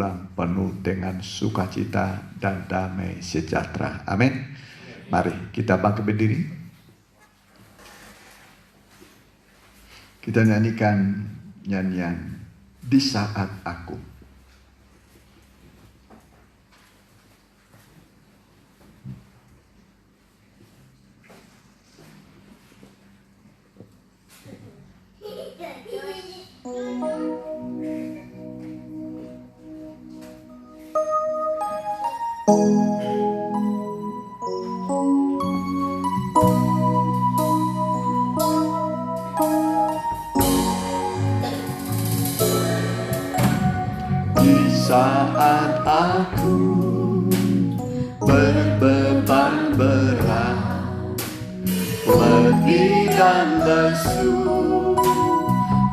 pulang penuh dengan sukacita dan damai sejahtera. Amin. Mari kita bangkit berdiri. Kita nyanyikan nyanyian Di Saat Aku. Di saat aku berbeban berat, letih dan lesu,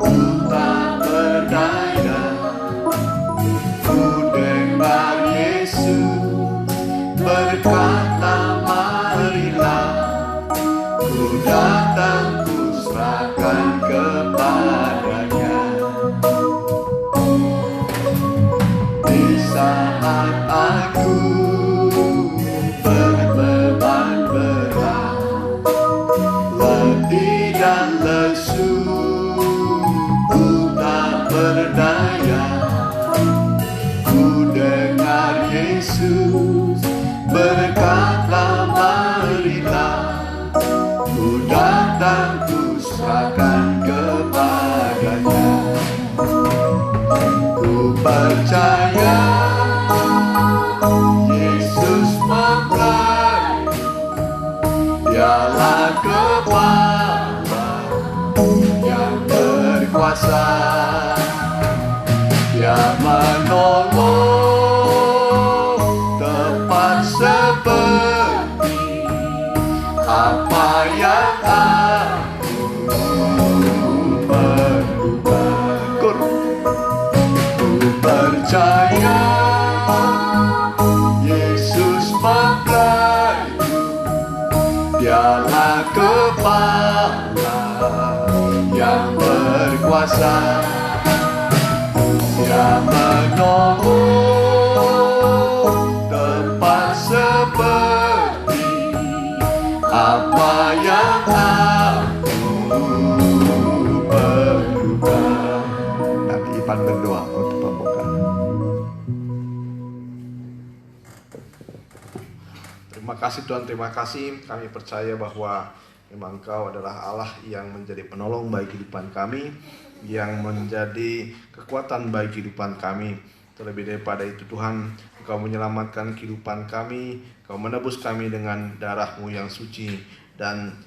ku tak berdaya, ku dengar Yesus berkata, marilah, ku datang, ku serahkan kepadanya. Di saat aku berbeban berat, letih dan lesu, ku tak berdaya, ku dengar Yesus berkata, marilah, ku datang, ku serahkan kepadanya. Ku percaya Yesus mempelai, Dialah Kepala yang berkuasa. Dia menolong tepat seperti apa yang aku perlukan. Ku percaya Yesus mempelai, Dialah Kepala yang berkuasa. Dia menolong tepat seperti apa yang aku perlukan. Nanti Ipan berdoa untuk pembukaan. Terima kasih Tuhan, terima kasih. Kami percaya bahwa memang Engkau adalah Allah yang menjadi penolong bagi kehidupan kami, yang menjadi kekuatan bagi kehidupan kami. Terlebih daripada itu Tuhan, Engkau menyelamatkan kehidupan kami, Engkau menebus kami dengan darah-Mu yang suci dan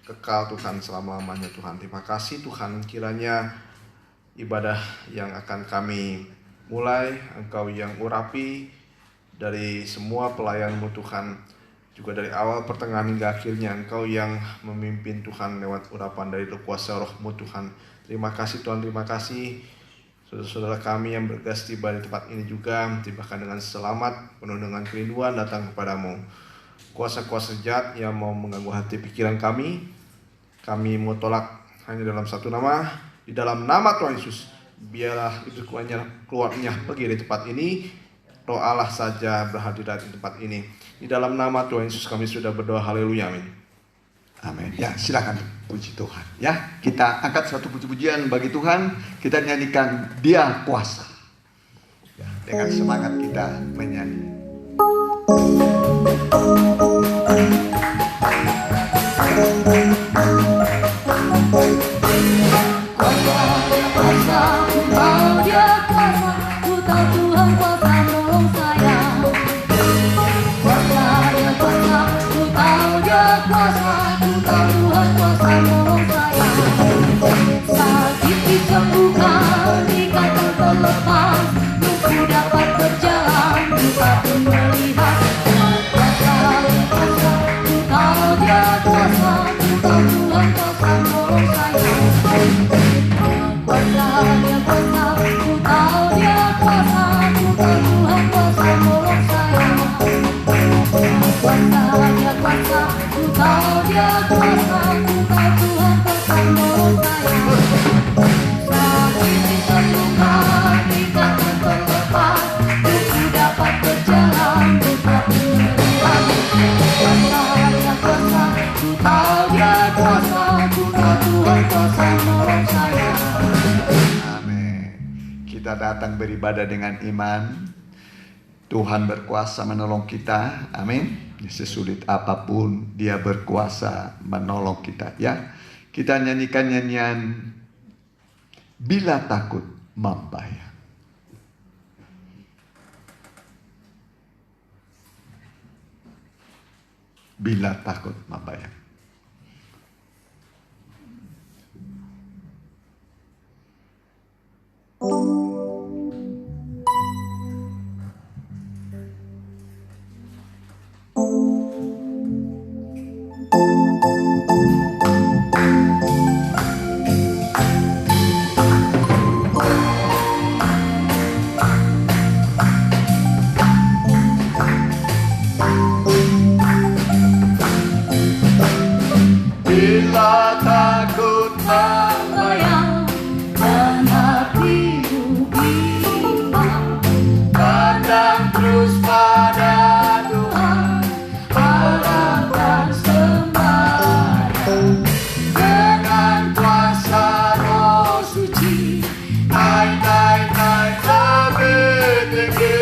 kekal Tuhan selama-lamanya Tuhan. Terima kasih Tuhan, kiranya ibadah yang akan kami mulai, Engkau yang urapi dari semua pelayan-Mu Tuhan, juga dari awal, pertengahan hingga akhirnya Engkau yang memimpin Tuhan lewat urapan dari kuasa Roh-Mu Tuhan. Terima kasih Tuhan, terima kasih saudara-saudara kami yang bergas tiba di tempat ini juga, tibakan dengan selamat, penuh dengan kerinduan datang kepadamu. Kuasa-kuasa jahat yang mau mengganggu hati pikiran kami mau tolak hanya dalam satu nama, di dalam nama Tuhan Yesus. Biarlah itu keluarnya pergi dari tempat ini, Roh Allah saja berhadirat di tempat ini. Di dalam nama Tuhan Yesus kami sudah berdoa, haleluya, amin. Amin. Ya, silakan puji Tuhan. Ya, kita angkat satu puji-pujian bagi Tuhan. Kita nyanyikan Dia Kuasa. Ya, dengan semangat kita menyanyi. Melihat datang beribadah dengan iman. Tuhan berkuasa menolong kita. Amin. Sesulit apapun Dia berkuasa menolong kita, ya. Kita nyanyikan nyanyian Bila Takut Membayang. Bila takut membayang. Bila takut membayang, hatimu bimbang, pandang terus pada Tuhan, harapkan sembahyang. Dengan kuasa Roh Suci, naik, naik, naik lebih tinggi,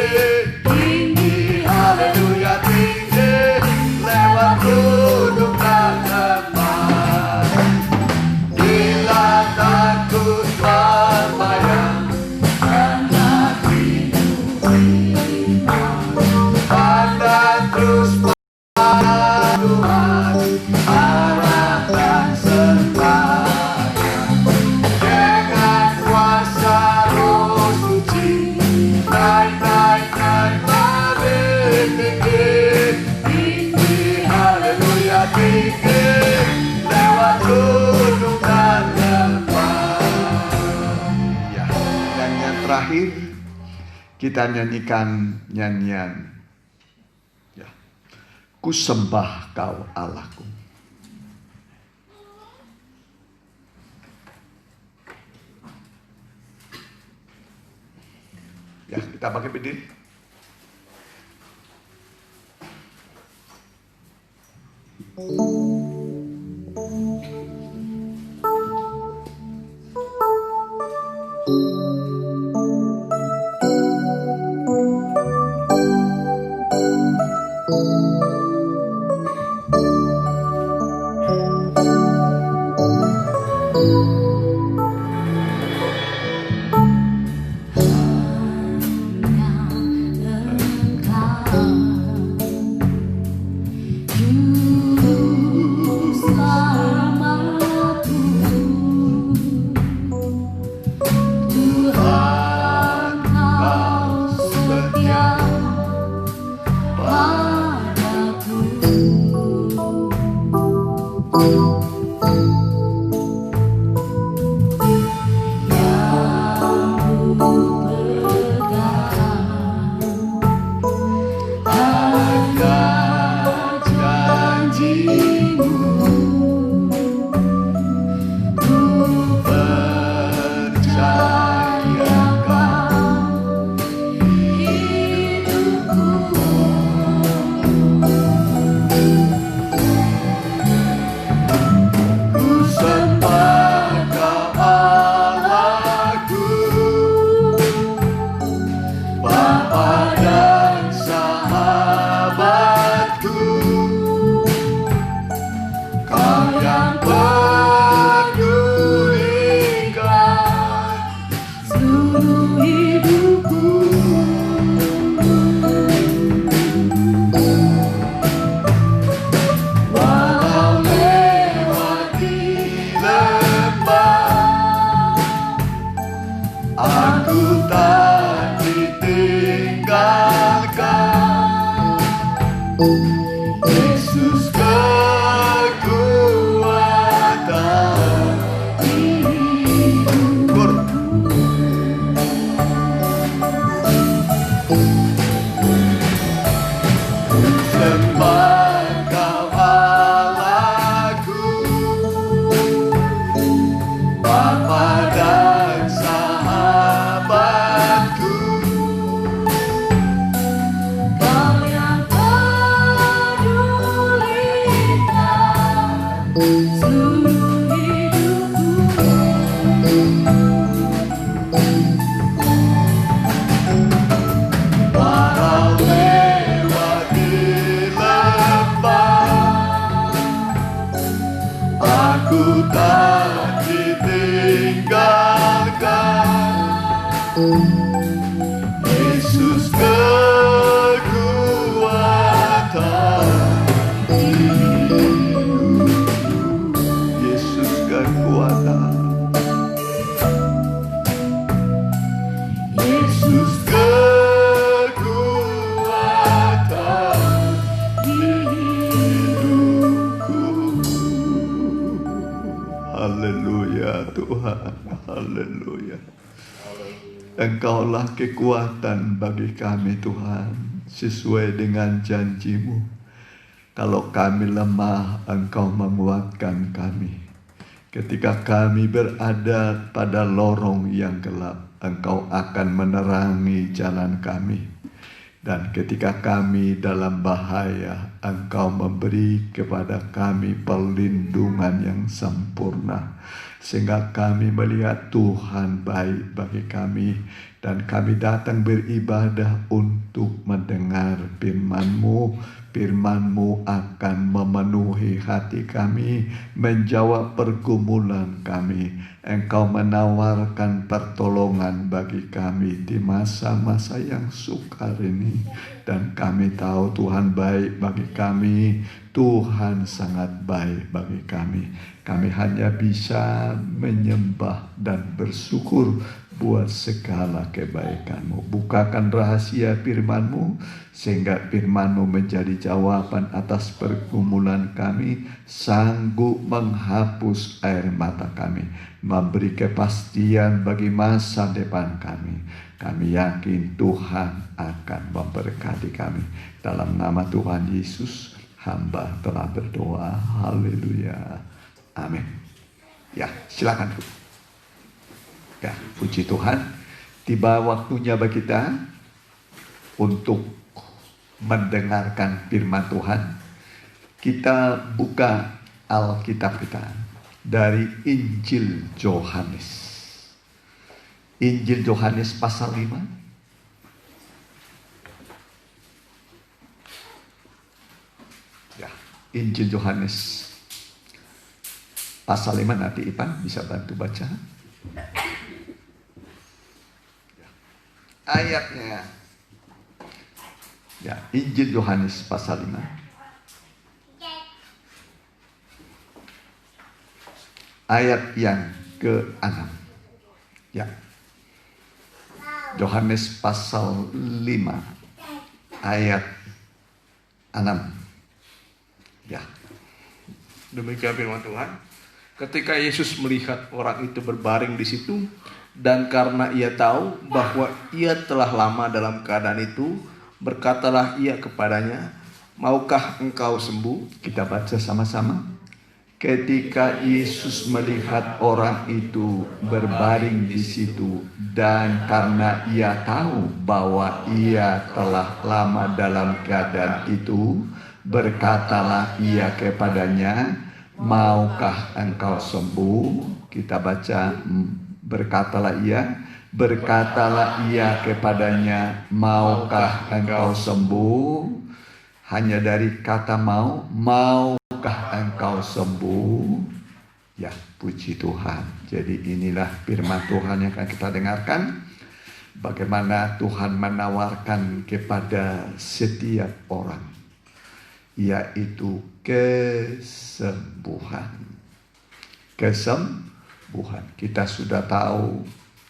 tinggi, haleluya tinggi, lewat gunung dan lembah. Takut membayang, hatimu bimbang, pandang terus pada Tuhan, harapkan sembahyang. Dengan kuasa Roh Suci, naik, naik, naik lebih tinggi, tinggi, haleluya tinggi, lewat gunung dan terakhir kita nyanyikan nyanyian, ya, Ku sembah Kau Allahku. Ya, kita pakai berdiri. Engkaulah kekuatan bagi kami Tuhan, sesuai dengan janji-Mu. Kalau kami lemah, Engkau menguatkan kami. Ketika kami berada pada lorong yang gelap, Engkau akan menerangi jalan kami. Dan ketika kami dalam bahaya, Engkau memberi kepada kami perlindungan yang sempurna. Sehingga kami melihat Tuhan baik bagi kami. Dan kami datang beribadah untuk mendengar firman-Mu. Firman-Mu akan memenuhi hati kami, menjawab pergumulan kami. Engkau menawarkan pertolongan bagi kami di masa-masa yang sukar ini. Dan kami tahu Tuhan baik bagi kami. Tuhan sangat baik bagi kami. Kami hanya bisa menyembah dan bersyukur buat segala kebaikan-Mu. Bukakan rahasia firman-Mu, sehingga firman-Mu menjadi jawaban atas pergumulan kami, sanggup menghapus air mata kami, memberi kepastian bagi masa depan kami. Kami yakin Tuhan akan memberkati kami. Dalam nama Tuhan Yesus, hamba telah berdoa. Haleluya. Amin. Ya, silakan. Ya, puji Tuhan. Tiba waktunya bagi kita untuk mendengarkan firman Tuhan. Kita buka Alkitab kita dari Injil Yohanes. Injil Yohanes pasal 5. Ya, Injil Yohanes pasal 5, nanti Ipan bisa bantu baca. Ayatnya, ya, Injil Yohanes pasal 5 ayat yang ke-6. Ya, Yohanes pasal 5 ayat 6. Ya, Demikian firman Tuhan. Ketika Yesus melihat orang itu berbaring di situ, dan karena ia tahu bahwa ia telah lama dalam keadaan itu, berkatalah ia kepadanya, "Maukah engkau sembuh?" Kita baca sama-sama. Ketika Yesus melihat orang itu berbaring di situ, dan karena ia tahu bahwa ia telah lama dalam keadaan itu, berkatalah ia kepadanya, "Maukah engkau sembuh?" Kita baca, berkatalah ia kepadanya, "Maukah engkau sembuh?" Hanya dari kata maukah engkau sembuh? Ya, puji Tuhan. Jadi inilah firman Tuhan yang akan kita dengarkan. Bagaimana Tuhan menawarkan kepada setiap orang, yaitu kesembuhan. Kesembuhan. Kita sudah tahu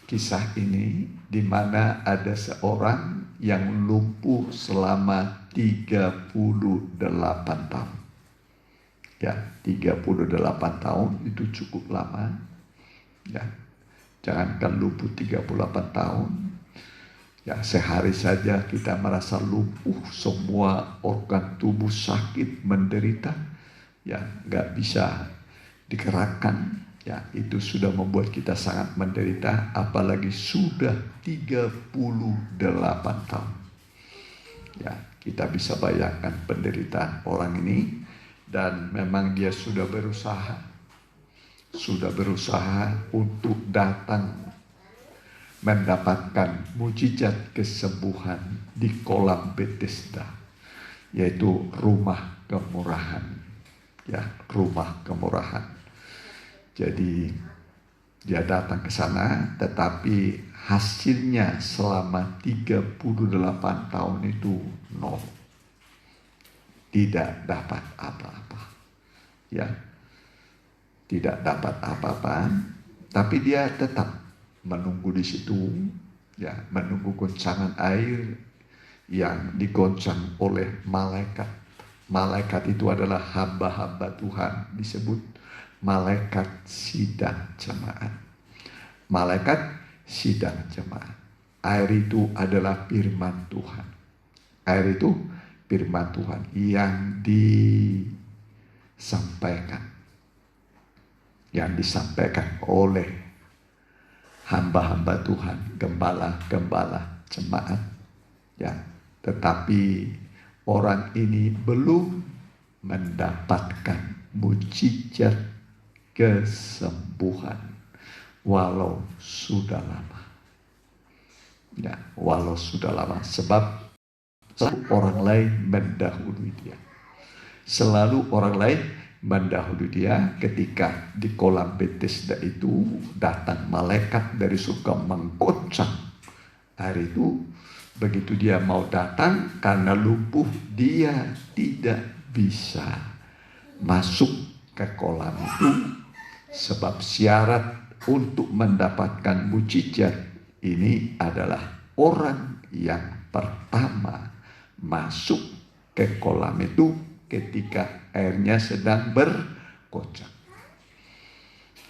kisah ini, di mana ada seorang yang lumpuh selama 38 tahun. Ya, 38 tahun itu cukup lama. Ya, jangankan lumpuh 38 tahun. Ya, sehari saja kita merasa lumpuh, semua organ tubuh sakit, menderita. Ya, nggak bisa digerakkan. Ya, itu sudah membuat kita sangat menderita, apalagi sudah 38 tahun. Ya, kita bisa bayangkan penderitaan orang ini, dan memang dia sudah berusaha untuk datang mendapatkan mujizat kesembuhan di kolam Bethesda, yaitu rumah kemurahan. Ya, rumah kemurahan. Jadi dia datang ke sana, tetapi hasilnya selama 38 tahun itu nol. Tidak dapat apa-apa. Ya, tidak dapat apa-apa, tapi dia tetap menunggu di situ, ya, menunggu goncangan air yang digoncang oleh malaikat. Malaikat itu adalah hamba-hamba Tuhan, disebut malaikat sidang jemaat. Malaikat sidang jemaat. Air itu adalah firman Tuhan. Air itu firman Tuhan yang disampaikan. Yang disampaikan oleh hamba-hamba Tuhan, gembala-gembala jemaat. Ya, tetapi orang ini belum mendapatkan mujizat kesembuhan walau sudah lama. Ya, walau sudah lama, sebab selalu orang lain mendahului dia. Selalu orang lain mendahului dia. Ketika di kolam Bethesda itu datang malaikat dari surga menggoncang air itu. Begitu dia mau datang, karena lumpuh dia tidak bisa masuk ke kolam itu. Sebab syarat untuk mendapatkan mujizat ini adalah orang yang pertama masuk ke kolam itu ketika airnya sedang berkocak.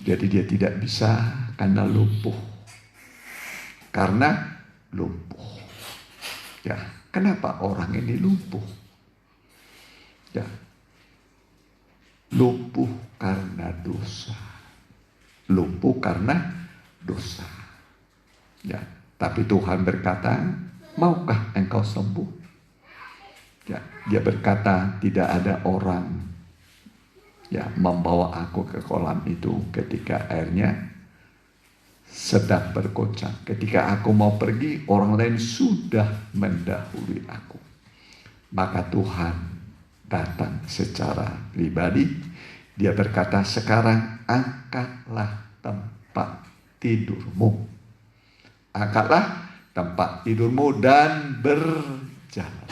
Jadi dia tidak bisa karena lumpuh. Karena lumpuh. Ya, kenapa orang ini lumpuh? Ya, lumpuh karena dosa. Lumpuh karena dosa. Ya, tapi Tuhan berkata, maukah engkau sembuh? Ya, dia berkata, tidak ada orang ya membawa aku ke kolam itu ketika airnya sedang berkocak. Ketika aku mau pergi, orang lain sudah mendahului aku. Maka Tuhan datang secara pribadi. Dia berkata, sekarang angkatlah tempat tidurmu. Angkatlah tempat tidurmu dan berjalan.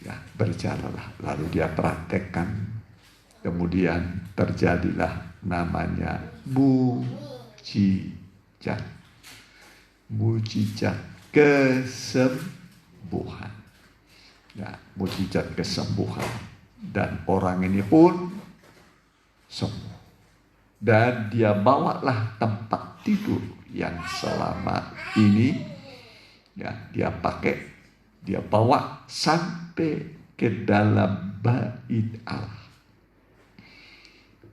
Ya, berjalanlah. Lalu dia praktekkan. Kemudian terjadilah namanya mujizat. Mujizat kesembuhan. Ya, mujizat kesembuhan. Dan orang ini pun sembuh. Dan dia bawalah tempat tidur yang selama ini ya dia pakai, dia bawa sampai ke dalam bait Allah.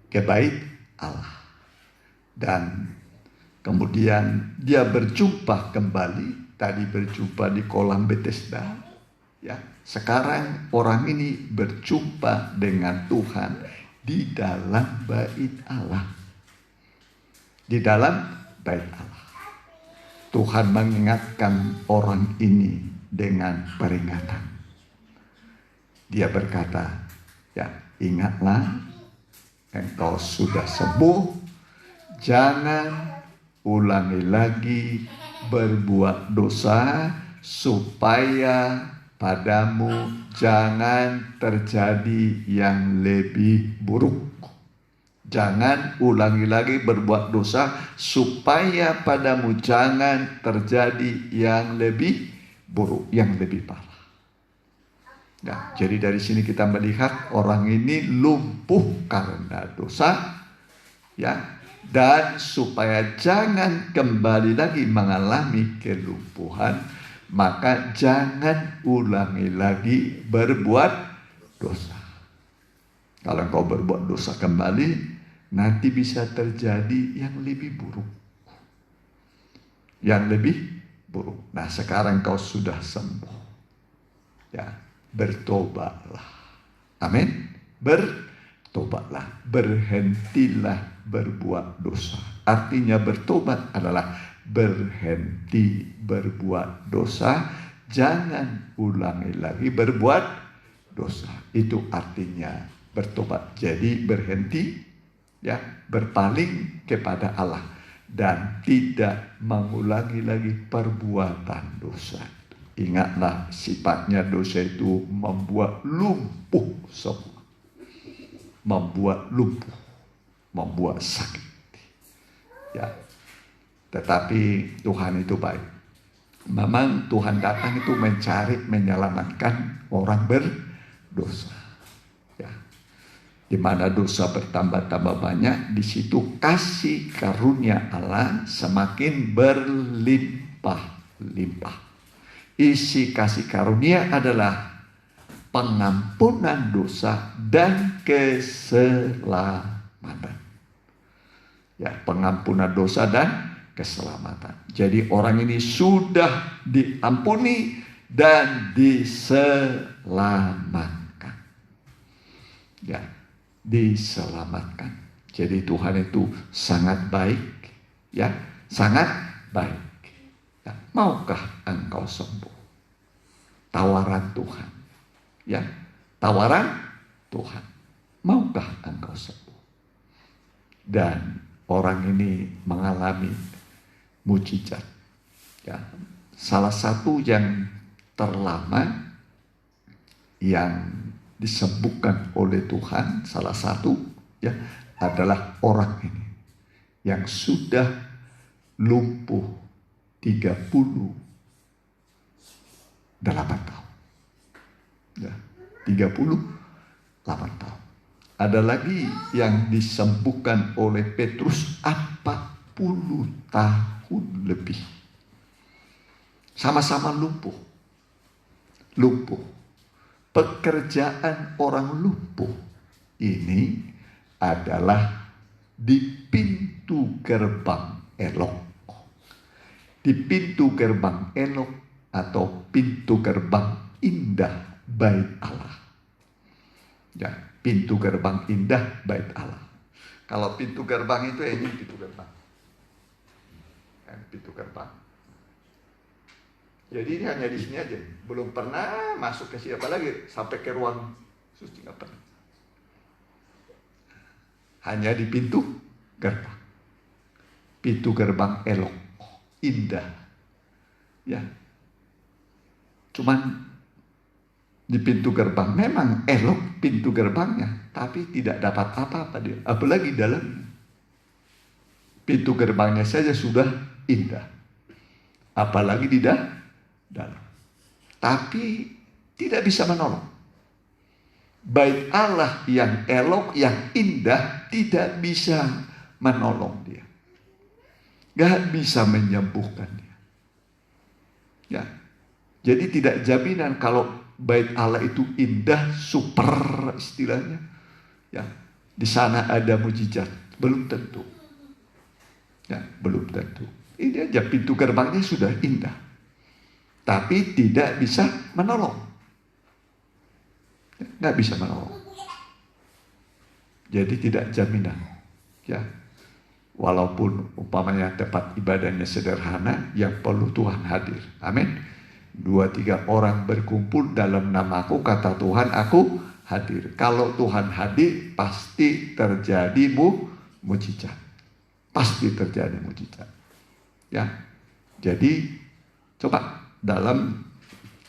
Ke bait Allah. Dan kemudian dia berjumpa kembali, tadi berjumpa di kolam Bethesda. Ya, sekarang orang ini berjumpa dengan Tuhan di dalam bait Allah. Di dalam bait Allah. Tuhan mengingatkan orang ini dengan peringatan. Dia berkata, ya, ingatlah, engkau sudah sembuh, jangan ulangi lagi berbuat dosa supaya padamu jangan terjadi yang lebih buruk. Jangan ulangi lagi berbuat dosa supaya padamu jangan terjadi yang lebih buruk, yang lebih parah. Nah, jadi dari sini kita melihat orang ini lumpuh karena dosa, ya, dan supaya jangan kembali lagi mengalami kelumpuhan, maka jangan ulangi lagi berbuat dosa. Kalau engkau berbuat dosa kembali, nanti bisa terjadi yang lebih buruk. Yang lebih buruk. Nah, sekarang engkau sudah sembuh. Ya, bertobatlah. Amin. Bertobatlah. Berhentilah berbuat dosa. Artinya bertobat adalah berhenti berbuat dosa, jangan ulangi lagi berbuat dosa. Itu artinya bertobat. Jadi berhenti, ya, berpaling kepada Allah dan tidak mengulangi lagi perbuatan dosa. Ingatlah, sifatnya dosa itu membuat lumpuh semua. Membuat lumpuh, membuat sakit. Ya. Tetapi Tuhan itu baik. Memang Tuhan datang itu mencari, menyelamatkan orang berdosa. Ya. Di mana dosa bertambah-tambah banyak, di situ kasih karunia Allah semakin berlimpah. berlimpah-limpah. Isi kasih karunia adalah pengampunan dosa dan keselamatan. Ya, pengampunan dosa dan keselamatan. Jadi orang ini sudah diampuni dan diselamatkan. Ya, diselamatkan. Jadi Tuhan itu sangat baik, ya, sangat baik. Ya, maukah engkau sembuh? Tawaran Tuhan, ya, tawaran Tuhan. Maukah engkau sembuh? Dan orang ini mengalami mujizat. Ya, salah satu yang terlama yang disembuhkan oleh Tuhan, salah satu ya adalah orang ini yang sudah lumpuh 38 tahun. Ya, 38 tahun. Ada lagi yang disembuhkan oleh Petrus 40 tahun lebih. Sama-sama lumpuh. Lumpuh. Pekerjaan orang lumpuh ini adalah di pintu gerbang elok. Di pintu gerbang elok atau pintu gerbang indah bait Allah. Ya, pintu gerbang indah bait Allah. Kalau pintu gerbang itu ini pintu gerbang. Pintu gerbang. Jadi ini hanya di sini aja. Belum pernah masuk ke siapa lagi sampai ke ruang suci, nggak pernah. Hanya di pintu gerbang. Pintu gerbang elok, indah. Ya. Cuman di pintu gerbang memang elok pintu gerbangnya, tapi tidak dapat apa-apa dia. Apalagi dalam pintu gerbangnya saja sudah indah. Apalagi di dalam. Tapi tidak bisa menolong. Bait Allah yang elok, yang indah tidak bisa menolong dia. Gak bisa menyembuhkan dia. Ya. Jadi tidak jaminan kalau bait Allah itu indah, super istilahnya. Ya, di sana ada mujizat, belum tentu. Ya, belum tentu. Ini aja pintu gerbangnya sudah indah, tapi tidak bisa menolong. Nggak bisa menolong. Jadi tidak jaminan. Ya, walaupun umpamanya tempat ibadahnya sederhana, yang perlu Tuhan hadir. Amin. 2-3 orang berkumpul dalam namaku, kata Tuhan, aku hadir. Kalau Tuhan hadir, pasti terjadi mujizat. Pasti terjadi mujizat. Ya. Jadi coba dalam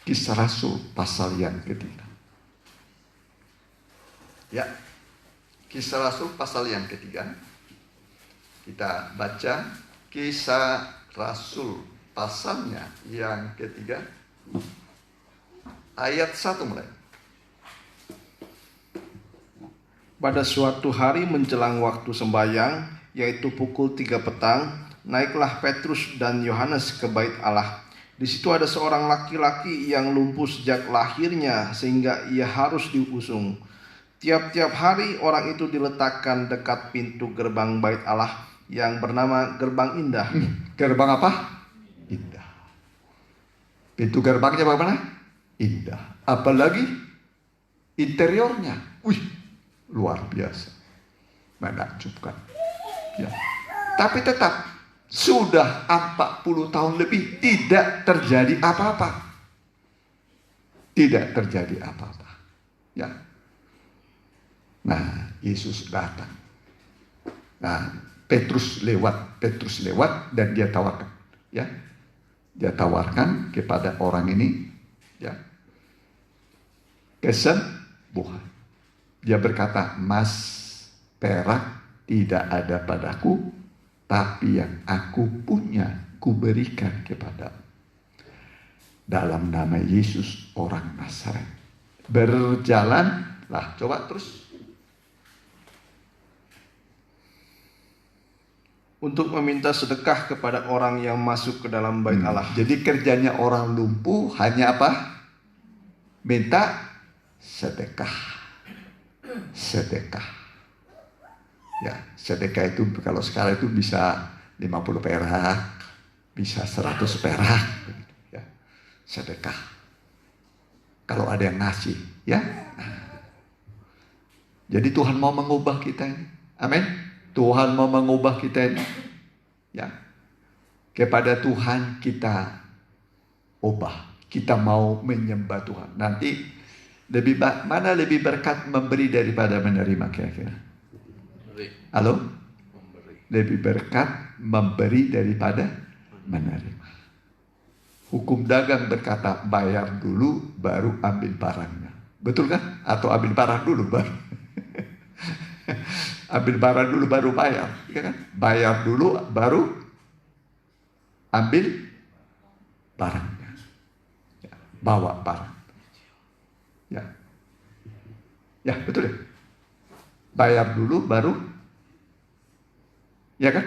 Kisah Rasul pasal yang ketiga. Ya. Kisah Rasul pasal yang ketiga. Kita baca Kisah Rasul pasalnya yang ketiga, ayat 1 mulai. Pada suatu hari menjelang waktu sembahyang, yaitu pukul 3 petang, naiklah Petrus dan Yohanes ke bait Allah. Di situ ada seorang laki-laki yang lumpuh sejak lahirnya sehingga ia harus diusung. Tiap-tiap hari orang itu diletakkan dekat pintu gerbang bait Allah yang bernama Gerbang Indah. Gerbang apa? Indah. Pintu gerbangnya bagaimana? Indah. Apalagi interiornya. Wih, luar biasa. Menakjubkan. Ya. Tapi tetap sudah 40 tahun lebih tidak terjadi apa-apa. Tidak terjadi apa-apa. Ya. Nah, Yesus datang. Nah, Petrus lewat dan dia tawarkan. Ya. Dia tawarkan kepada orang ini, ya, kesembuhan. Dia berkata, emas, perak tidak ada padaku, tapi yang aku punya, kuberikan kepadamu. Dalam nama Yesus orang Nazaret. Berjalanlah, coba terus. untuk meminta sedekah kepada orang yang masuk ke dalam bait Allah. Jadi kerjanya orang lumpuh hanya apa? Minta sedekah. Sedekah. Ya, sedekah itu kalau sekarang itu bisa 50 perak, bisa 100 perak. Ya, sedekah. Kalau ada yang ngasih, ya. Jadi Tuhan mau mengubah kita ini. Amin. Tuhan mau mengubah kita ini. Ya. Kepada Tuhan kita ubah. Kita mau menyembah Tuhan. Nanti mana lebih berkat memberi daripada menerima kira-kira? Halo? Lebih berkat memberi daripada menerima. Hukum dagang berkata bayar dulu baru ambil barangnya. Betul kan? Atau ambil barang dulu baru. Ambil barang dulu baru bayar, ya kan? Bayar dulu baru ambil barangnya. Ya, bawa barang. Ya. Ya, betul ya? Bayar dulu baru, ya kan?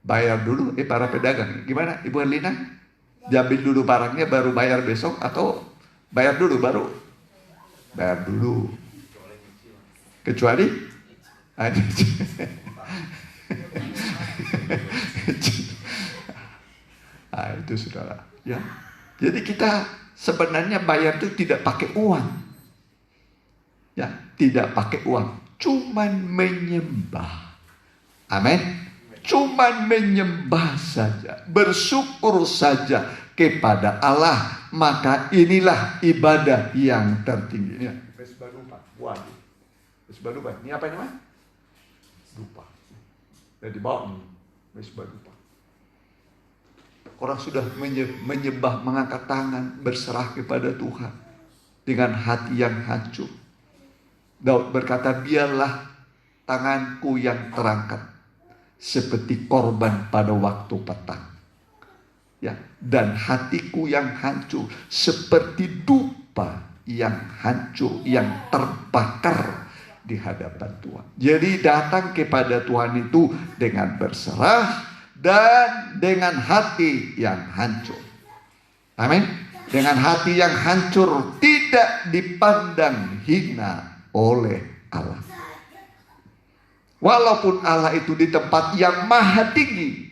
Bayar dulu, para pedagang. Gimana Ibu Erlina? Diambil dulu barangnya baru bayar besok atau bayar dulu baru? Bayar dulu. Kecuali ada. Itu saudara. Ya. Jadi kita sebenarnya bayar itu tidak pakai uang. Ya, tidak pakai uang. Cuman menyembah. Amin. Cuman menyembah saja. Bersyukur saja kepada Allah. Maka inilah ibadah yang tertinggi. Ya. Ini apa namanya? Dupa. Dan dibawa mesbah dupa. Orang sudah menyembah, mengangkat tangan, berserah kepada Tuhan dengan hati yang hancur. Daud berkata, biarlah tanganku yang terangkat seperti korban pada waktu petang. Ya, dan hatiku yang hancur seperti dupa yang hancur, yang terbakar di hadapan Tuhan. Jadi datang kepada Tuhan itu dengan berserah dan dengan hati yang hancur. Amin. Dengan hati yang hancur, tidak dipandang hina oleh Allah. Walaupun Allah itu di tempat yang maha tinggi.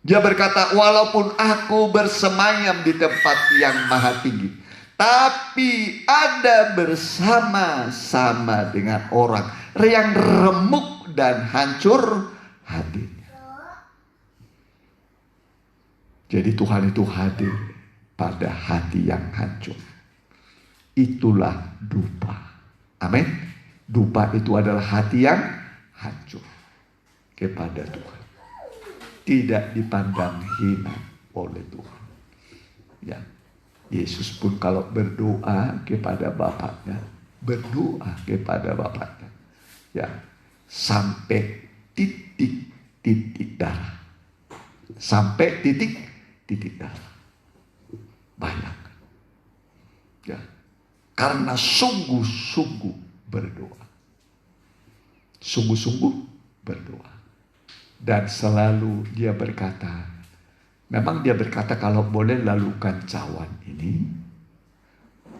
Dia berkata, walaupun aku bersemayam di tempat yang maha tinggi, tapi ada bersama-sama dengan orang yang remuk dan hancur hatinya. Jadi Tuhan itu hadir pada hati yang hancur. Itulah dupa. Amin. Dupa itu adalah hati yang hancur kepada Tuhan. Tidak dipandang hina oleh Tuhan. Ya. Yesus pun kalau berdoa kepada Bapaknya, berdoa kepada Bapaknya, ya, sampai titik darah, sampai titik darah. Bayangkan, ya, karena sungguh-sungguh berdoa, sungguh-sungguh berdoa, dan selalu dia berkata. Memang dia berkata kalau boleh lalukan cawan ini.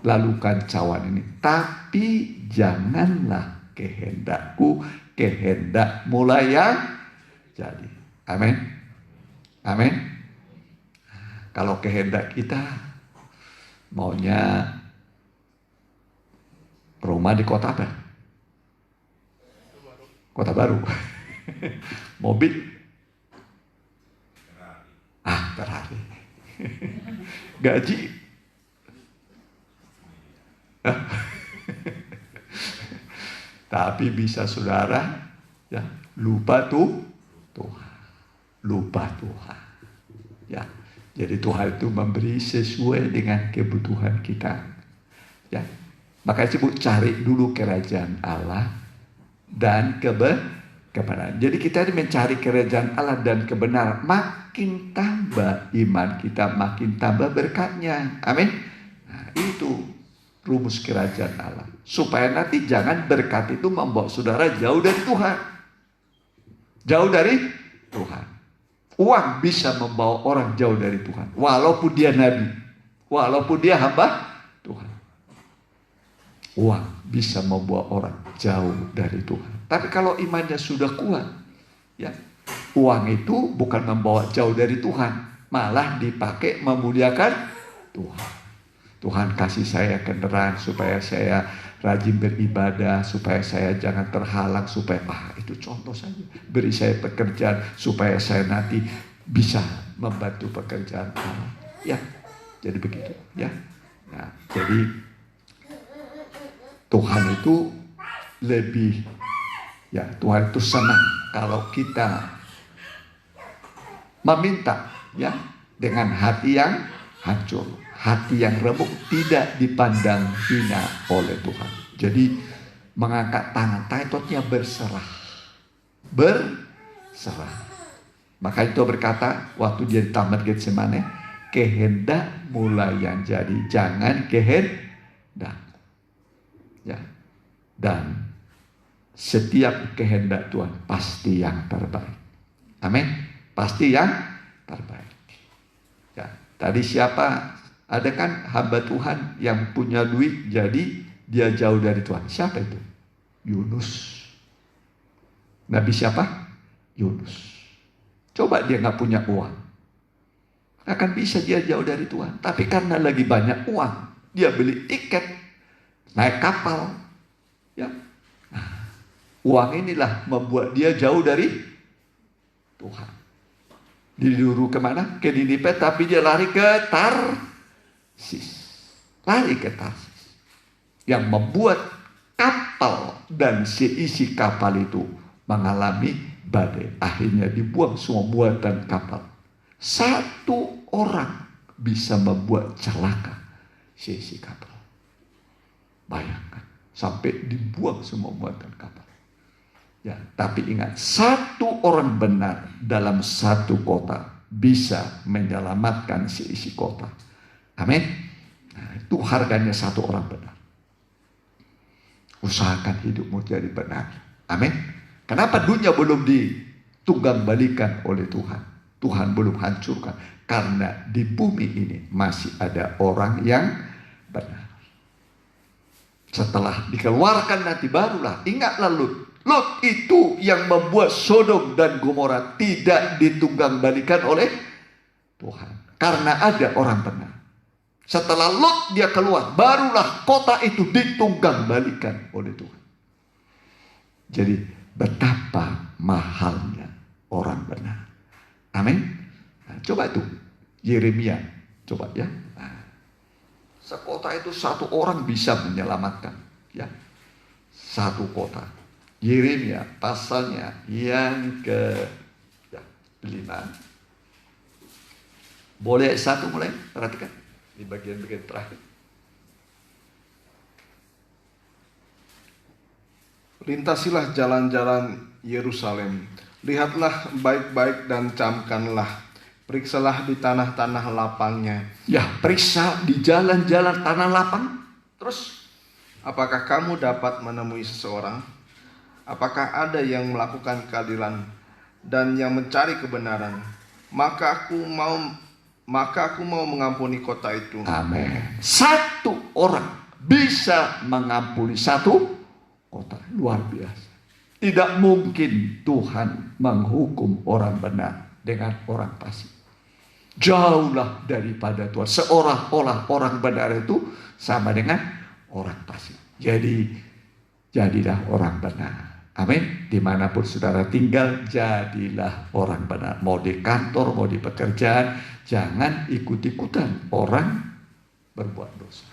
Lalukan cawan ini. Tapi janganlah kehendakku, kehendakmu lah yang jadi. Amin. Amin. Kalau kehendak kita maunya rumah di kota apa? Kota Baru. Mobil. Ferrari. Gaji. Tapi bisa saudara ya lupa Tuhan. Lupa Tuhan. Ya. Jadi Tuhan itu memberi sesuai dengan kebutuhan kita. Ya. Makanya disebut cari dulu kerajaan Allah dan kebenaran. Jadi kita ini mencari kerajaan Allah dan kebenaran. Makin tambah iman kita, makin tambah berkatnya. Amin. Nah, itu rumus kerajaan Allah. Supaya nanti jangan berkat itu membawa saudara jauh dari Tuhan. Jauh dari Tuhan. Uang bisa membawa orang jauh dari Tuhan. Walaupun dia nabi. Walaupun dia hamba Tuhan. Uang bisa membawa orang jauh dari Tuhan. Tapi kalau imannya sudah kuat, ya, uang itu bukan membawa jauh dari Tuhan, malah dipakai memuliakan Tuhan. Tuhan kasih saya kendaraan supaya saya rajin beribadah, supaya saya jangan terhalang, supaya itu contoh saja. Beri saya pekerjaan supaya saya nanti bisa membantu pekerjaan Allah. Ya, jadi begitu. Ya, nah, jadi Tuhan itu lebih, ya, Tuhan itu senang kalau kita meminta, ya, dengan hati yang hancur, hati yang remuk, tidak dipandang hina oleh Tuhan. Jadi mengangkat tangan itu berserah. Berserah. Maka itu berkata waktu dia di taman Getsemane, kehendak mulai yang jadi, jangan kehendak. Ya. Dan setiap kehendak Tuhan pasti yang terbaik. Amin. Pasti yang terbaik. Ya. Tadi siapa? Ada kan hamba Tuhan yang punya duit, jadi dia jauh dari Tuhan. Siapa itu? Yunus. Nabi siapa? Yunus. Coba dia nggak punya uang, akan bisa dia jauh dari Tuhan. Tapi karena lagi banyak uang, dia beli tiket, naik kapal. Ya. Nah, uang inilah membuat dia jauh dari Tuhan. Disuruh kemana? Ke Ninive, tapi dia lari ke Tarsis. Lari ke Tarsis. Yang membuat kapal dan seisi kapal itu mengalami badai. Akhirnya dibuang semua muatan kapal. Satu orang bisa membuat celaka seisi kapal. Bayangkan, sampai dibuang semua muatan kapal. Ya, tapi ingat, satu orang benar dalam satu kota bisa menyelamatkan seisi kota. Amin. Nah, itu harganya satu orang benar. Usahakan hidupmu jadi benar. Amin. Kenapa dunia belum ditunggang balikan oleh Tuhan? Tuhan belum hancurkan. Karena di bumi ini masih ada orang yang benar. Setelah dikeluarkan nanti barulah, ingatlah Lut. Lut itu yang membuat Sodom dan Gomora tidak ditunggang balikan oleh Tuhan. Karena ada orang benar. Setelah Lut dia keluar, barulah kota itu ditunggang balikan oleh Tuhan. Jadi betapa mahalnya orang benar. Amin. Nah, coba itu Yeremia, coba ya. Nah, sekota itu satu orang bisa menyelamatkan, ya. Satu kota. Yeremia pasalnya yang ke-5. Boleh satu mulai, perhatikan di bagian-bagian terakhir. Lintasilah jalan-jalan Yerusalem, lihatlah baik-baik dan camkanlah, periksalah di tanah-tanah lapangnya. Ya, periksa di jalan-jalan tanah lapang. Terus, apakah kamu dapat menemui seseorang? Apakah ada yang melakukan keadilan dan yang mencari kebenaran? Maka aku mau mengampuni kota itu. Amin. Satu orang bisa mengampuni satu kota. Luar biasa. Tidak mungkin Tuhan menghukum orang benar dengan orang fasik. Jauhlah daripada Tuhan. Seolah-olah orang benar itu sama dengan orang fasik. Jadi, jadilah orang benar. Amin. Dimanapun saudara tinggal, jadilah orang benar. Mau di kantor, mau di pekerjaan, jangan ikut-ikutan orang berbuat dosa.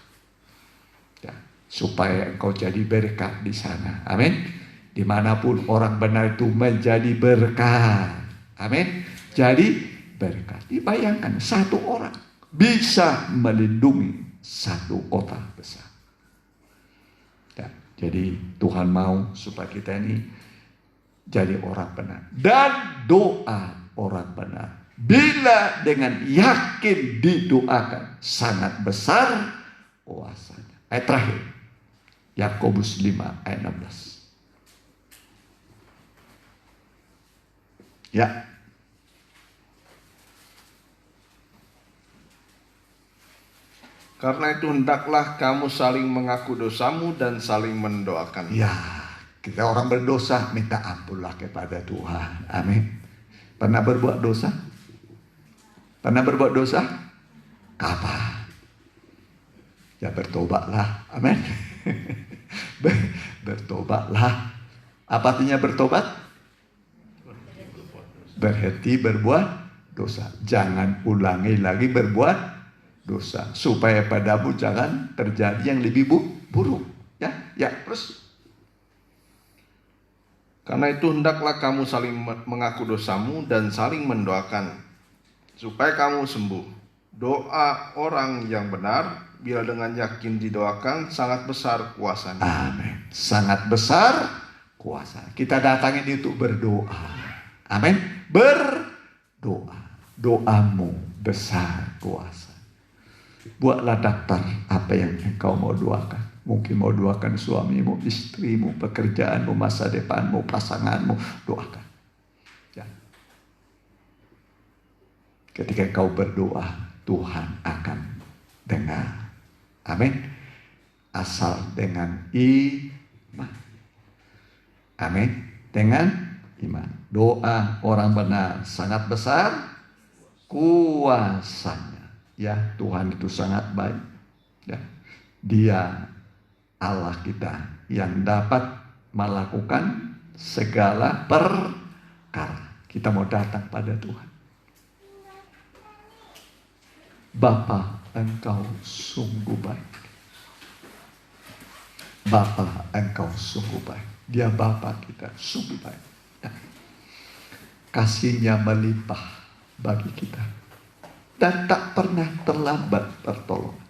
Ya, supaya engkau jadi berkat di sana. Amin. Dimanapun orang benar itu menjadi berkat. Amin. Jadi berkat. Dibayangkan satu orang bisa melindungi satu kota besar. Ya, jadi Tuhan mau supaya kita ini jadi orang benar. Dan doa orang benar, bila dengan yakin didoakan, sangat besar kuasanya. Ayat terakhir, Yakobus 5 ayat 16. Ya, Karena itu hendaklah kamu saling mengaku dosamu dan saling mendoakan. Ya, kita orang berdosa minta ampunlah kepada Tuhan. Amin. Pernah berbuat dosa? Pernah berbuat dosa? Kapan? Ya bertobatlah. Amin. Bertobatlah. Apa artinya bertobat? Berhenti berbuat dosa. Jangan ulangi lagi berbuat dosa, supaya padamu jangan terjadi yang lebih buruk. Ya, terus. Karena itu hendaklah kamu saling mengaku dosamu dan saling mendoakan, supaya kamu sembuh. Doa orang yang benar, bila dengan yakin didoakan, sangat besar kuasanya. Amin. Sangat besar kuasa. Kita datangin itu berdoa. Amin. Berdoa. Doamu besar kuasa. Buatlah daftar apa yang engkau mau doakan. Mungkin mau doakan suamimu, istrimu, pekerjaanmu, masa depanmu, pasanganmu. Doakan. Ya. Ketika engkau berdoa, Tuhan akan dengar. Amin. Asal dengan iman. Amin. Dengan iman. Doa orang benar sangat besar kuasanya. Ya, Tuhan itu sangat baik. Ya. Dia Allah kita yang dapat melakukan segala perkara. Kita mau datang pada Tuhan. Bapa, Engkau sungguh baik. Bapa, Engkau sungguh baik. Dia Bapa kita sungguh baik. Kasih-Nya melimpah bagi kita. Dan tak pernah terlambat pertolongan.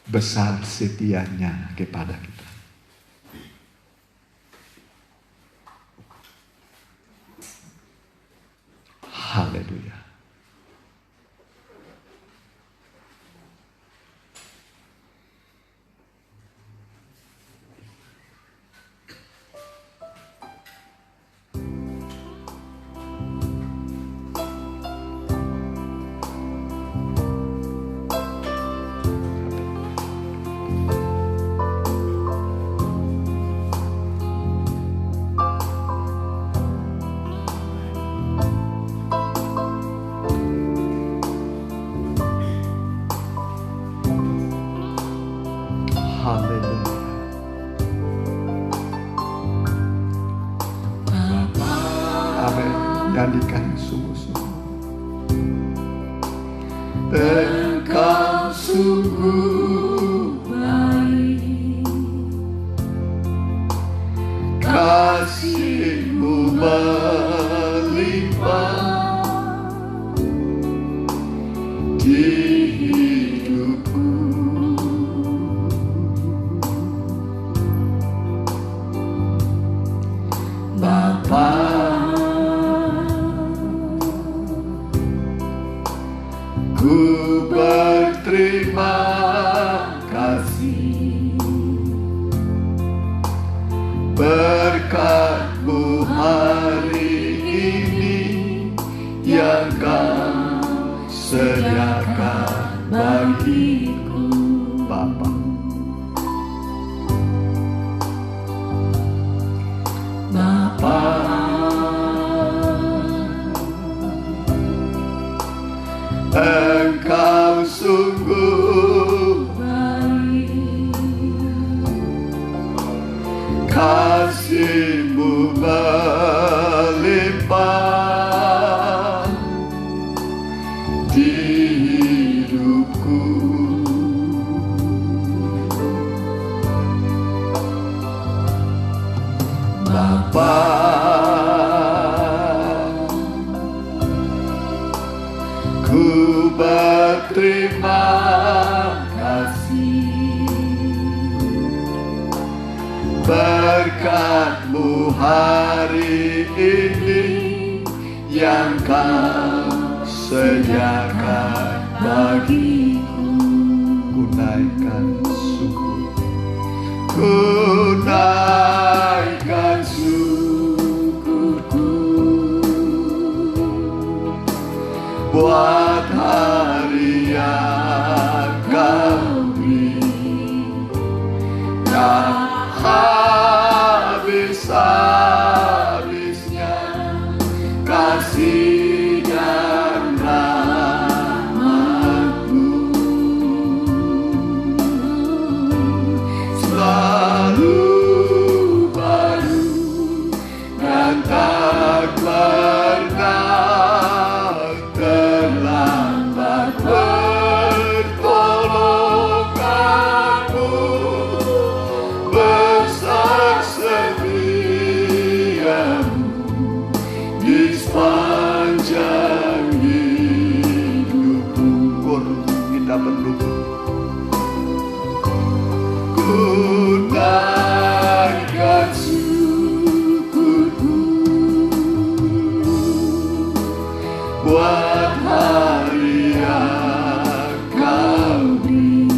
Besar setianya kepada kita. Haleluya. Nyanyikan sungguh-sungguh. Engkau sungguh baik, kasih-Mu melimpah di hidupku. Bapa, ku berterima kasih berkat-Mu hari ini yang Kau sediakan bagiku. Bapa, Bapa, Engkau sungguh baik, kasih-Mu melimpah di hidupku. Bapa, ku berterima kasih berkat-Mu hari ini yang Kau sediakan bagiku. Ku naikkan syukur, ku naikkan syukurku buat hari yang Kau beri, tak habis-habisnya kasih dan rahmat-Mu, selalu baru dan tak pernah terlambat. Pertolongan-Mu besar, setia-Mu di sepanjang hidupku. Kita berlutut, ku naikkan syukurku buat hari yang Kau beri,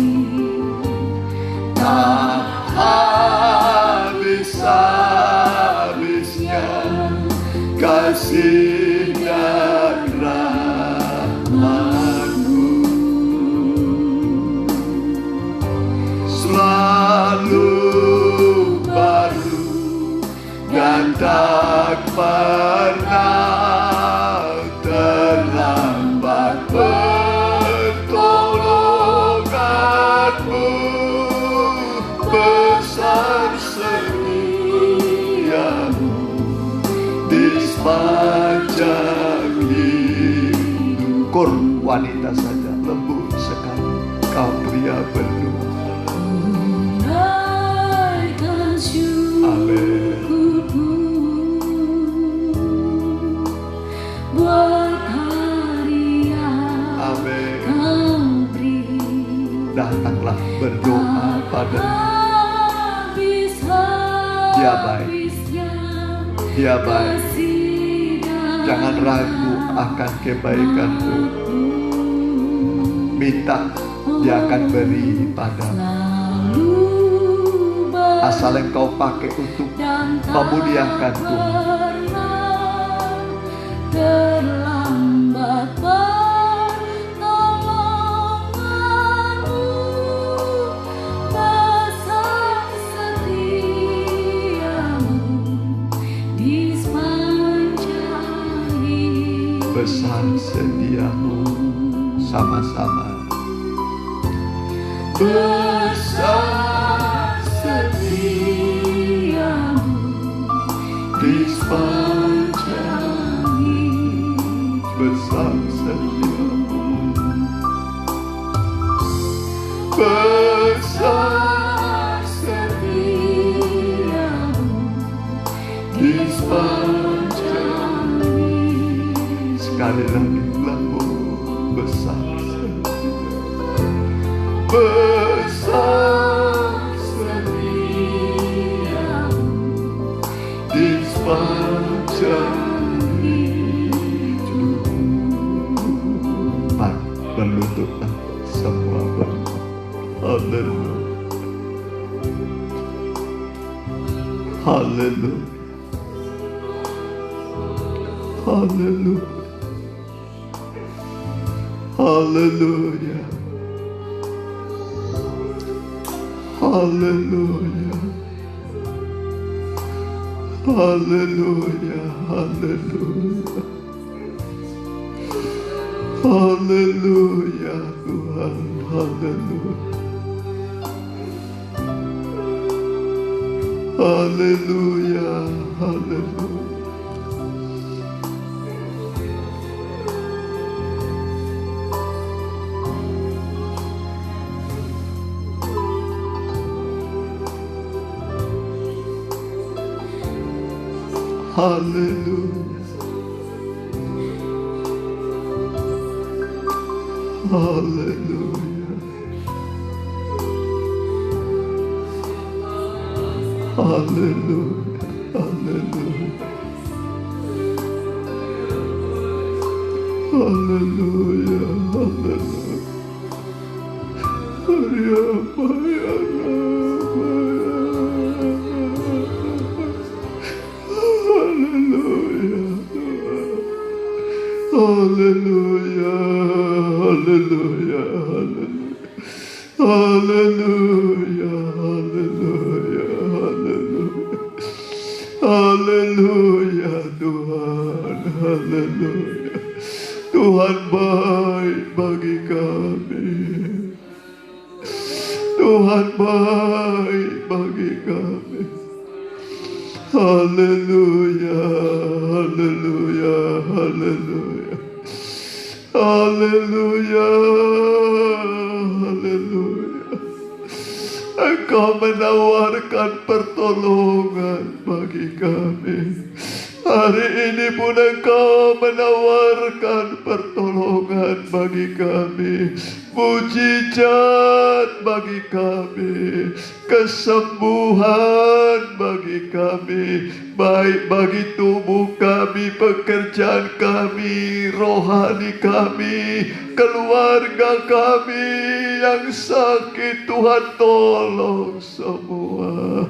tak habis-habisnya kasih dan rahmat-Mu, selalu baru dan tak pernah terlambat. Pertolongan-Mu besar, setia-Mu di sepanjang hidup. Wanita saja lembut sekali, kau pria berdua. Amin. Amin. Datanglah berdoa pada Dia baik, Dia baik. Jangan ragu akan kebaikan-Mu. Minta, Dia akan beri padamu. Asal engkau pakai untuk memuliakan Tuhan. Terlambat pertolongan-Mu, besar setia-Mu di sepanjang hidup. Besar setia-Mu, sama-sama. Besar setia-Mu di sepanjang hidup. Besar setia-Mu, besar setia-Mu di sepanjang hidup. Sekali lagi lambung, besar setia-Mu, besar setia-Mu di sepanjang hidup. Mari berlututlah semua bangsa. Haleluya, haleluya, haleluya, haleluya, haleluya, haleluya, haleluya, haleluya Tuhan, haleluya, haleluya, haleluya. Haleluya, haleluya, haleluya, haleluya, haleluya, haleluya. Haleluya, Haleluya, haleluya, haleluya, haleluya, haleluya, haleluya Tuhan, haleluya. Tuhan baik bagi kami. Tuhan baik bagi kami. Haleluya, haleluya, haleluya. Haleluya, haleluya. Engkau menawarkan pertolongan bagi kami. Hari ini pun Engkau menawarkan pertolongan bagi kami, mujizat bagi kami, kesembuhan bagi kami, baik bagi tubuh kami, pekerjaan kami, rohani kami, keluarga kami yang sakit. Tuhan tolong semua.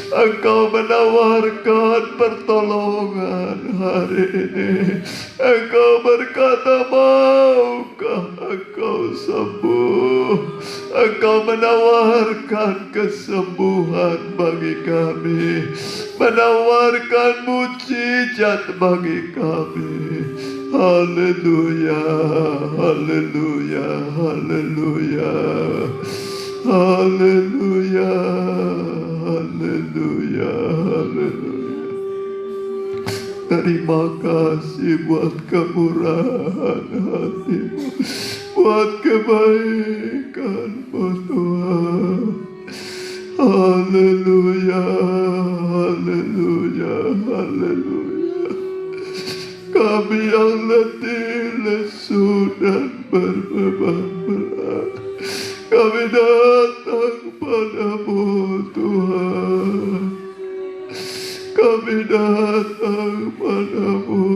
Engkau menawarkan pertolongan hari ini. Engkau berkata, maukah Engkau sembuh? Engkau menawarkan kesembuhan bagi kami, menawarkan mujizat bagi kami. Haleluya, haleluya, haleluya, haleluya, haleluya, haleluya. Terima kasih buat kemurahan hati-Mu, buat kebaikan-Mu Tuhan. Haleluya, haleluya, haleluya. Kami yang letih, lesu dan berbeban berat, kami datang padamu Tuhan. Kami datang padamu.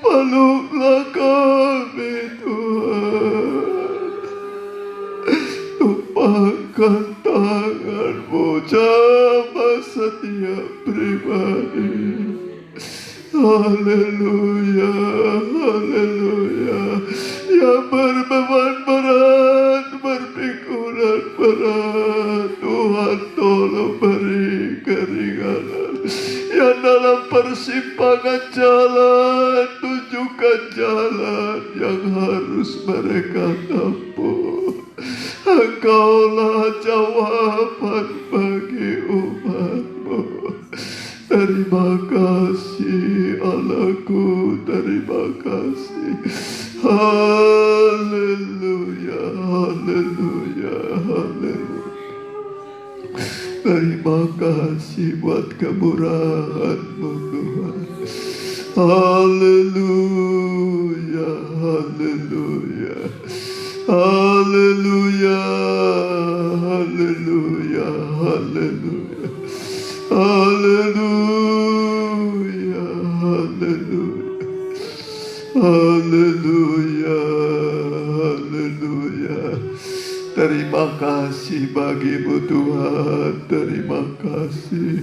Peluklah kami Tuhan. Tumpahkan tangan-Mu jamah setiap pribadi. Haleluya, haleluya. Yang berbeban berat, berpikulan berat, Tuhan tolong beri keringanan. Yang dalam persimpangan jalan, tunjukkan jalan yang harus mereka tempuh. Engkaulah jawaban bagi umat-Mu. Terima kasih Allahku, terima kasih. Haleluya, haleluya, haleluya. Terima kasih buat kemurahan-Mu Tuhan. Haleluya, haleluya, haleluya, haleluya, haleluya. Haleluya, haleluya, haleluya, haleluya. Terima kasih bagi-Mu Tuhan. Terima kasih,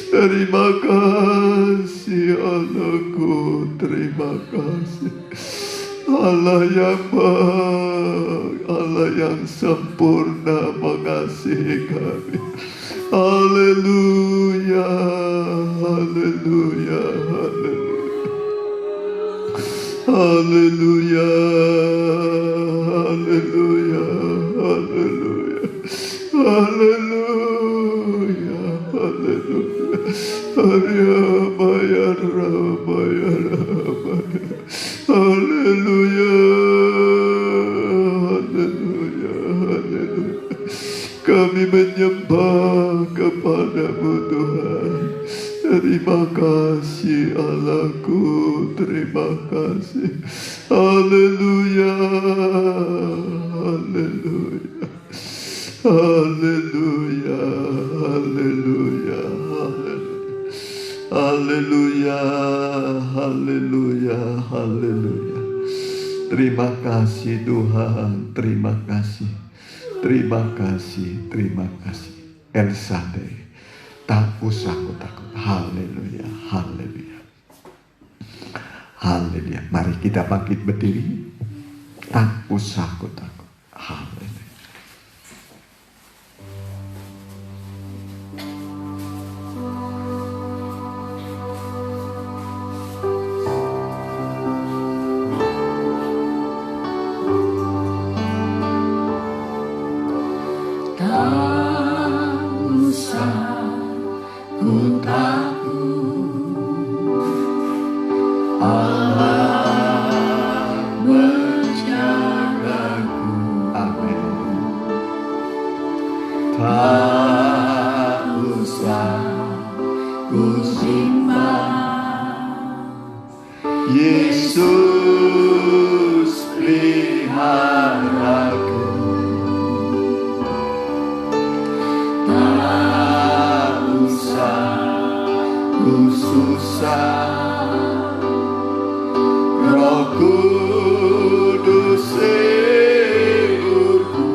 terima kasih Allahku. Terima kasih Allah yang baik, Allah yang sempurna mengasihi kami. Haleluya, haleluya, haleluya, haleluya, haleluya, haleluya, haleluya, haleluya. Rama ya Rama ya Rama. Haleluya, haleluya, haleluya. Kami menyembah kepada-Mu Tuhan. Terima kasih Allahku, terima kasih. Haleluya, haleluya, haleluya, haleluya, haleluya, haleluya, haleluya. Terima kasih Tuhan, terima kasih. Terima kasih, terima kasih. El Shaddai, tak usah ku takut. Haleluya, haleluya, Haleluya. Mari kita bangkit berdiri. Tak usah takut. Haleluya. Tak usah ku takut, Allah menjagaku. Amin. Tak usah ku simpan, Yesus peliharaku. Tak usah ku susah, Roh Kudus hiburku.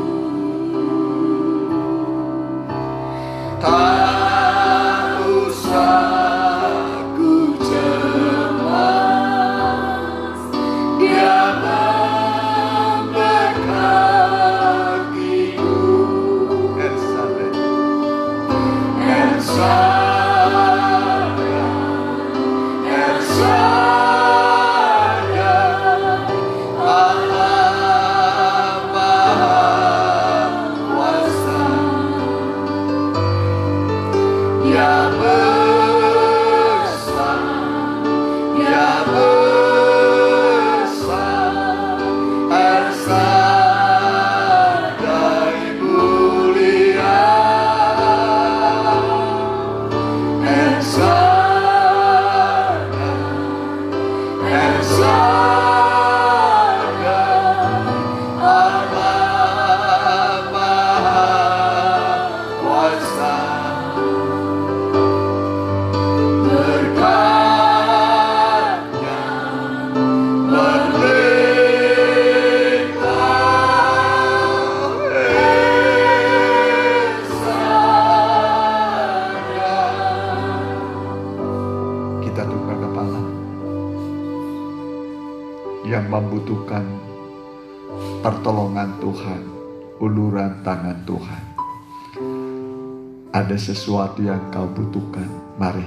Tak usah ku cemas, Dia memberkatiku. Yang membutuhkan pertolongan Tuhan, uluran tangan Tuhan. Ada sesuatu yang kau butuhkan, mari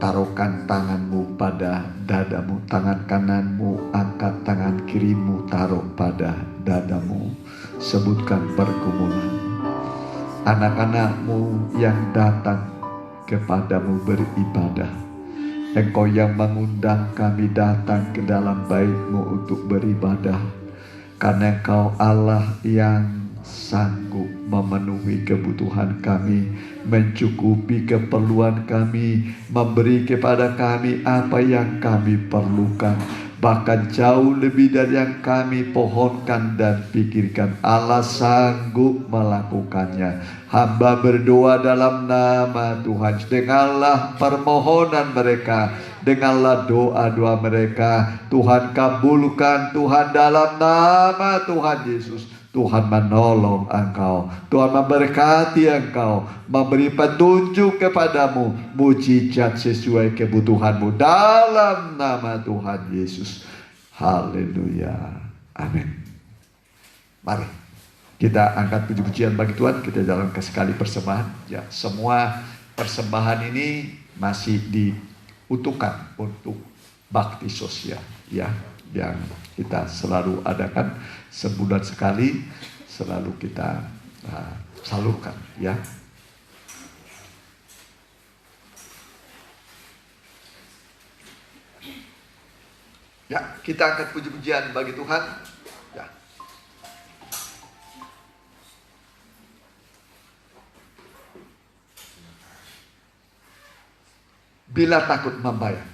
taruhkan tanganmu pada dadamu, tangan kananmu angkat, tangan kirimu taruh pada dadamu. Sebutkan pergumulan anak-anakmu yang datang kepadamu beribadah. Engkau yang mengundang kami datang ke dalam bait-Mu untuk beribadah. Karena Engkau Allah yang sanggup memenuhi kebutuhan kami, mencukupi keperluan kami, memberi kepada kami apa yang kami perlukan. Bahkan jauh lebih dari yang kami pohonkan dan pikirkan. Allah sanggup melakukannya. Hamba berdoa dalam nama Tuhan. Dengarlah permohonan mereka. Dengarlah doa-doa mereka. Tuhan kabulkan, Tuhan, dalam nama Tuhan Yesus. Tuhan menolong engkau, Tuhan memberkati engkau, memberi petunjuk kepadamu, mujizat sesuai kebutuhanmu dalam nama Tuhan Yesus. Haleluya. Amin. Mari kita angkat puji-pujian bagi Tuhan, kita jalankan sekali persembahan. Ya, semua persembahan ini masih diutuhkan untuk bakti sosial, ya, yang kita selalu adakan sebulan sekali, selalu kita salurkan, ya. Ya, kita angkat puji-pujian bagi Tuhan. Ya. Bila takut membayang.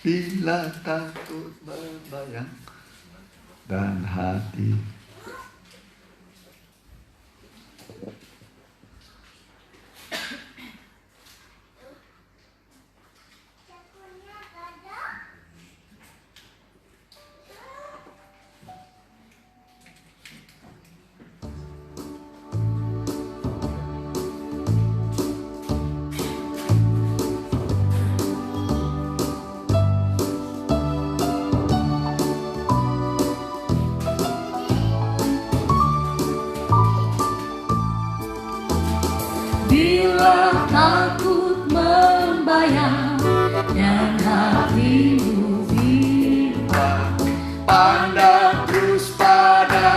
Bila takut membayang dan hati Pandang terus pada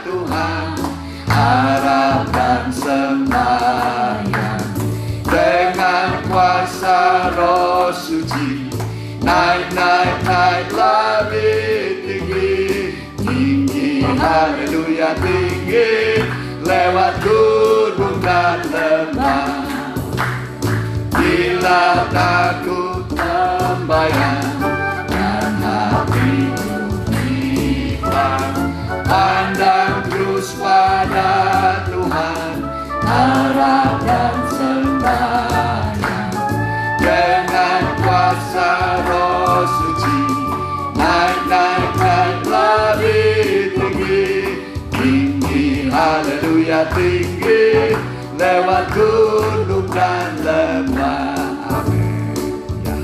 Tuhan, harap dan sembahyang. Dengan kuasa Roh Suci, naik lebih tinggi. Tinggi, haleluya tinggi, lewat gunung dan lembah. Bila takut membayang dan hatiku bimbang, pandang terus pada Tuhan, harap dan sembahyang. Dengan kuasa Roh Suci, naik lebih tinggi. Tinggi, haleluya tinggi, lewat gunung dan lembah. Amin. Ya.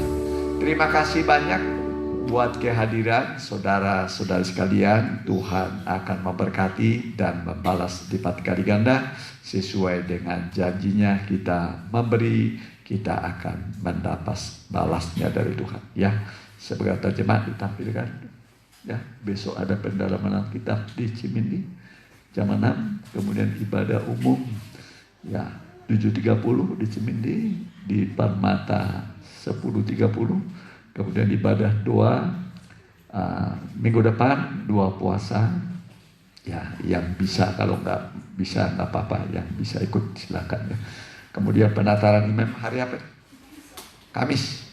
Terima kasih banyak buat kehadiran saudara-saudara sekalian. Tuhan akan memberkati dan membalas lipat kali ganda sesuai dengan janjinya. Kita memberi, kita akan mendapat balasnya dari Tuhan. Ya, sebagai terjemahan ditampilkan. Ya, besok ada pendalaman Alkitab di Cimindi jam 6, kemudian ibadah umum ya 7.30 di Cimindi, di Permata 10.30, kemudian ibadah doa minggu depan, doa puasa ya, yang bisa, kalau nggak bisa nggak apa-apa, yang bisa ikut silakan ya. Kemudian penataran imam hari apa? Kamis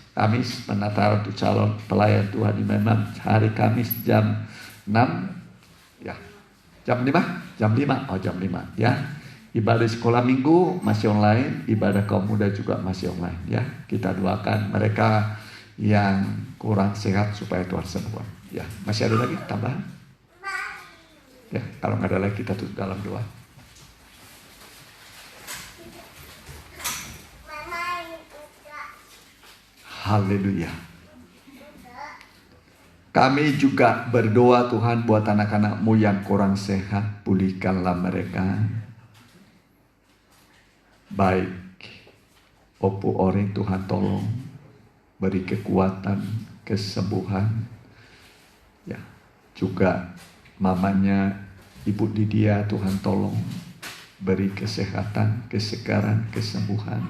penataran untuk calon pelayan Tuhan imam hari Kamis jam 6 ya. Jam 5 ya. Ibadah sekolah minggu masih online, ibadah kaum muda juga masih online ya. Kita doakan mereka yang kurang sehat supaya Tuhan sembuhkan ya. Masih ada lagi tambahan? Ya, kalau nggak ada lagi kita tutup dalam doa. Haleluya. Kami juga berdoa Tuhan buat anak-anak-Mu yang kurang sehat, pulihkanlah mereka. Baik Opu Ore, Tuhan tolong beri kekuatan, kesembuhan. Ya, juga mamanya Ibu Lydia, Tuhan tolong beri kesehatan, kesegaran, kesembuhan.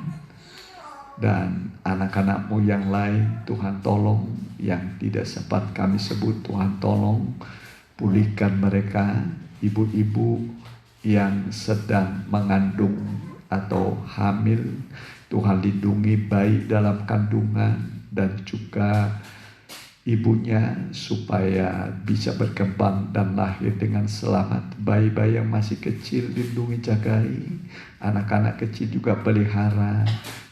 Dan anak-anak-Mu yang lain, Tuhan tolong, yang tidak sempat kami sebut, Tuhan tolong pulihkan mereka. Ibu-ibu yang sedang mengandung atau hamil, Tuhan lindungi bayi dalam kandungan dan juga ibunya supaya bisa berkembang dan lahir dengan selamat. Bayi-bayi yang masih kecil lindungi, jagai. Anak-anak kecil juga pelihara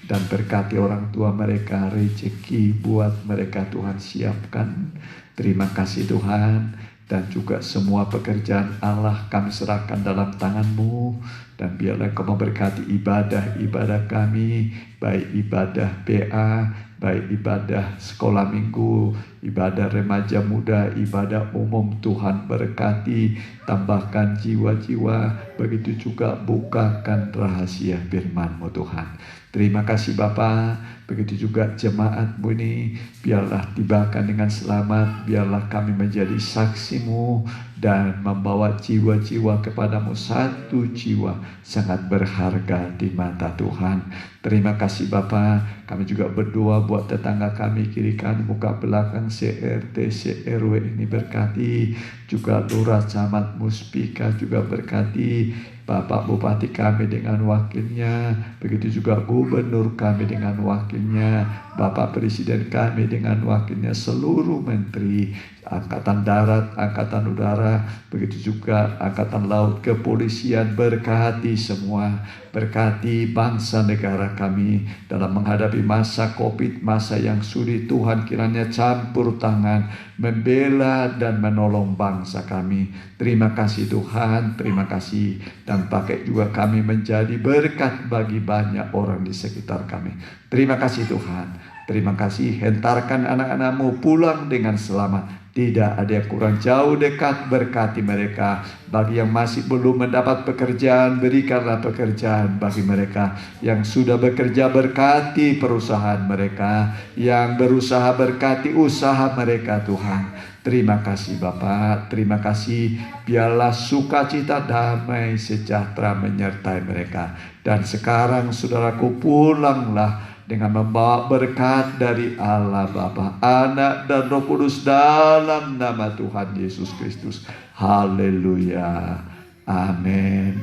dan berkati orang tua mereka, rezeki buat mereka Tuhan siapkan. Terima kasih Tuhan. Dan juga semua pekerjaan Allah kami serahkan dalam tangan-Mu. Dan biarlah Kau memberkati ibadah-ibadah kami, baik ibadah PA, baik ibadah sekolah minggu, ibadah remaja muda, ibadah umum. Tuhan berkati, tambahkan jiwa-jiwa, begitu juga bukakan rahasia firman-Mu Tuhan. Terima kasih Bapa. Begitu juga jemaat-Mu ini, biarlah tibakan dengan selamat, biarlah kami menjadi saksi-Mu dan membawa jiwa-jiwa kepadamu. Satu jiwa sangat berharga di mata Tuhan. Terima kasih Bapa. Kami juga berdoa buat tetangga kami kiri kanan, muka belakang, CRT, CRW ini berkati. Juga Lurah Camat Muspika juga berkati. Bapak Bupati kami dengan wakilnya, begitu juga Gubernur kami dengan wakilnya, Bapak Presiden kami dengan wakilnya, seluruh menteri, Angkatan Darat, Angkatan Udara, begitu juga Angkatan Laut, Kepolisian, berkati semua, berkati bangsa negara kami dalam menghadapi masa COVID, masa yang sulit. Tuhan kiranya campur tangan, membela dan menolong bangsa kami. Terima kasih Tuhan, terima kasih. Dan pakai juga kami menjadi berkat bagi banyak orang di sekitar kami. Terima kasih Tuhan, terima kasih. Hentarkan anak-anak-Mu pulang dengan selamat. Tidak ada yang kurang, jauh dekat, berkati mereka. Bagi yang masih belum mendapat pekerjaan, berikanlah pekerjaan bagi mereka. Yang sudah bekerja, berkati perusahaan mereka. Yang berusaha, berkati usaha mereka Tuhan. Terima kasih Bapa, terima kasih. Biarlah sukacita, damai, sejahtera menyertai mereka. Dan sekarang saudaraku, pulanglah dengan membawa berkat dari Allah Bapa, Anak dan Roh Kudus, dalam nama Tuhan Yesus Kristus. Haleluya. Amin.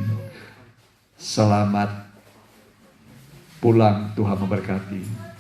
Selamat pulang, Tuhan memberkati.